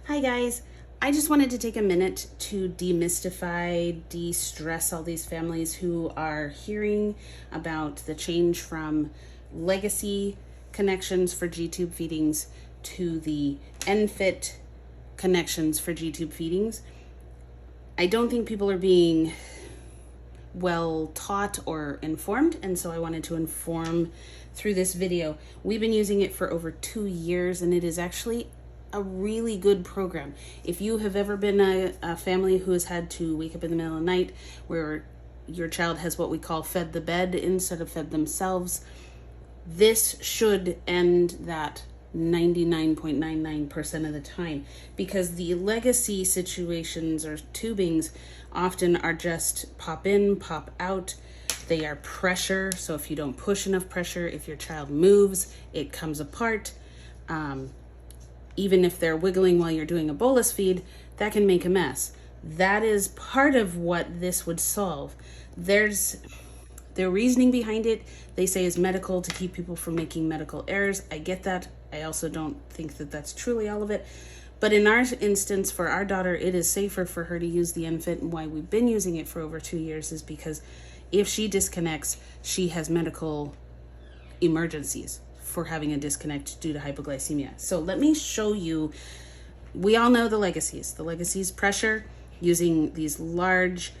Hi guys, I just wanted to take a minute to demystify, de-stress all these families who are hearing about the change from legacy connections for G-tube feedings to the Enfit connections for G-tube feedings. I don't think people are being well taught or informed, and so I wanted to inform through this video. We've been using it for over 2 years, and it is actually a really good program. If you have ever been a family who has had to wake up in the middle of the night where your child has what we call fed the bed instead of fed themselves, this should end that 99.99% of the time, because the legacy situations or tubings often are just pop in, pop out. They are pressure, so if you don't push enough pressure, if your child moves, it comes apart. Even if they're wiggling while you're doing a bolus feed, that can make a mess. That is part of what this would solve. There's their reasoning behind it, they say, is medical, to keep people from making medical errors. I get that. I also don't think that that's truly all of it. But in our instance, for our daughter, it is safer for her to use the Enfit, and why we've been using it for over 2 years is because if she disconnects, she has medical emergencies for having a disconnect due to hypoglycemia. So let me show you. We all know the legacies. The legacies pressure using these large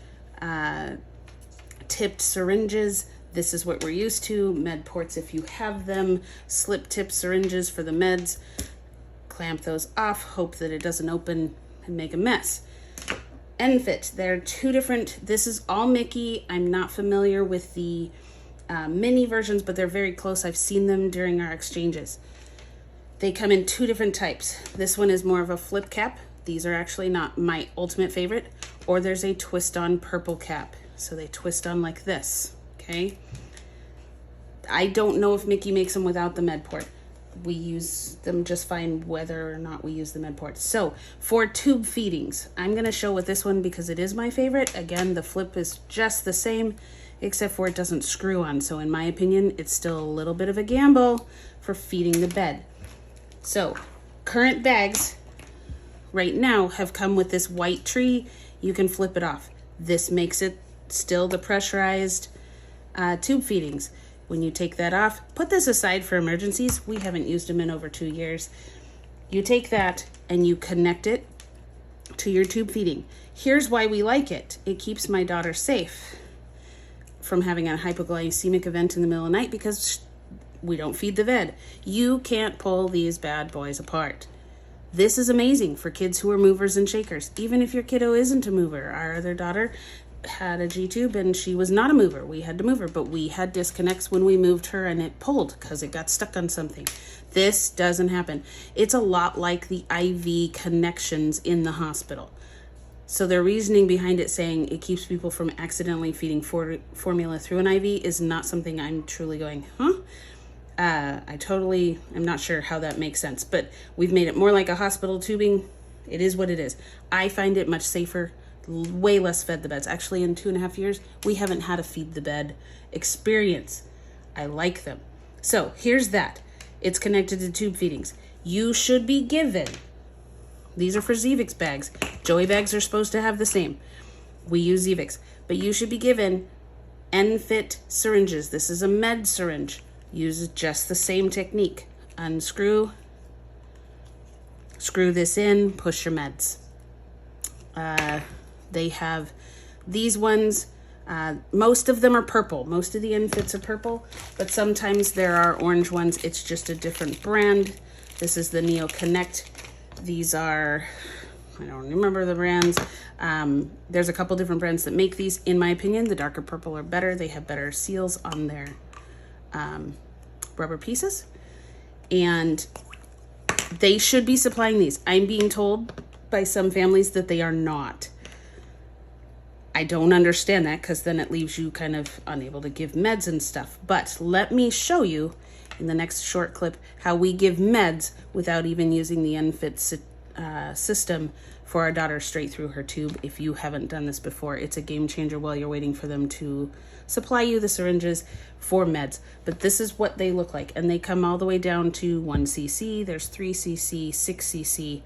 tipped syringes. This is what we're used to. Med ports, if you have them, slip tip syringes for the meds. Clamp those off, hope that it doesn't open and make a mess. Enfit, there are two different, this is all Mickey. I'm not familiar with the mini versions, but they're very close. I've seen them during our exchanges. They come in two different types. This one is more of a flip cap. These are actually not my ultimate favorite. Or there's a twist on purple cap. So they twist on like this, okay? I don't know if Mickey makes them without the med port. We use them just fine whether or not we use the med port. So for tube feedings, I'm gonna show with this one because it is my favorite. Again, the flip is just the same, except for it doesn't screw on. So in my opinion, it's still a little bit of a gamble for feeding the bed. So current bags right now have come with this white tree. You can flip it off. This makes it still the pressurized tube feedings. When you take that off, put this aside for emergencies. We haven't used them in over 2 years. You take that and you connect it to your tube feeding. Here's why we like it. It keeps my daughter safe from having a hypoglycemic event in the middle of the night because we don't feed the ved. You can't pull these bad boys apart. This is amazing for kids who are movers and shakers. Even if your kiddo isn't a mover. Our other daughter had a G-tube and she was not a mover. We had to move her, but we had disconnects when we moved her and it pulled because it got stuck on something. This doesn't happen. It's a lot like the IV connections in the hospital. So their reasoning behind it saying it keeps people from accidentally feeding formula through an IV is not something I'm truly going, huh? I'm not sure how that makes sense, but we've made it more like a hospital tubing. It is what it is. I find it much safer, way less fed the beds. Actually, in 2.5 years, we haven't had a feed the bed experience. I like them. So here's that. It's connected to tube feedings. You should be given, these are for Zevix bags. Joey bags are supposed to have the same. We use Zevix, but you should be given Enfit syringes. This is a med syringe. Uses just the same technique. Unscrew, screw this in, push your meds. They have these ones. Most of them are purple. Most of the Enfits are purple, but sometimes there are orange ones. It's just a different brand. This is the Neo Connect. These are, I don't remember the brands. There's a couple different brands that make these. In my opinion, the darker purple are better. They have better seals on their rubber pieces, and they should be supplying these. I'm being told by some families that they are not. I don't understand that because then it leaves you kind of unable to give meds and stuff. But let me show you in the next short clip how we give meds without even using the Enfit system for our daughter straight through her tube. If you haven't done this before, it's a game changer while you're waiting for them to supply you the syringes for meds. But this is what they look like, and they come all the way down to 1 cc. There's 3 cc, 6 cc,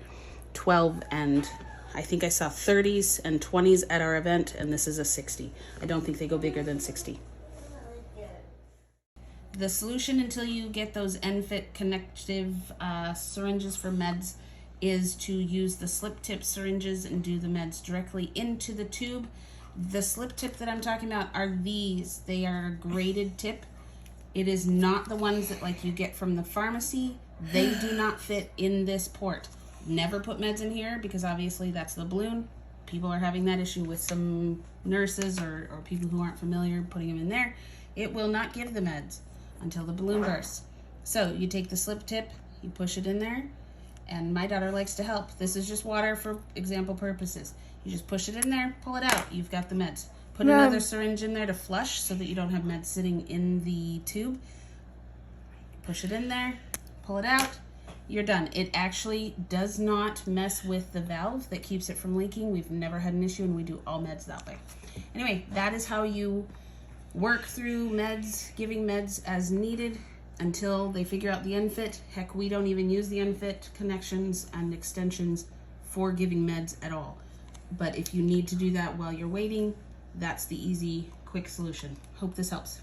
12 and I think I saw 30s and 20s at our event, and this is a 60. I don't think they go bigger than 60. The solution until you get those Enfit connective syringes for meds is to use the slip tip syringes and do the meds directly into the tube. The slip tip that I'm talking about are these. They are a graded tip. It is not the ones that like you get from the pharmacy. They do not fit in this port. Never put meds in here because obviously that's the balloon. People are having that issue with some nurses or people who aren't familiar putting them in there. It will not give the meds until the balloon bursts. So you take the slip tip, you push it in there, and my daughter likes to help. This is just water for example purposes. You just push it in there, pull it out, you've got the meds. Put another syringe in there to flush so that you don't have meds sitting in the tube. Push it in there, pull it out, you're done. It actually does not mess with the valve that keeps it from leaking. We've never had an issue and we do all meds that way. Anyway, that is how you work through meds, giving meds as needed until they figure out the Enfit. Heck, we don't even use the Enfit connections and extensions for giving meds at all. But if you need to do that while you're waiting, that's the easy, quick solution. Hope this helps.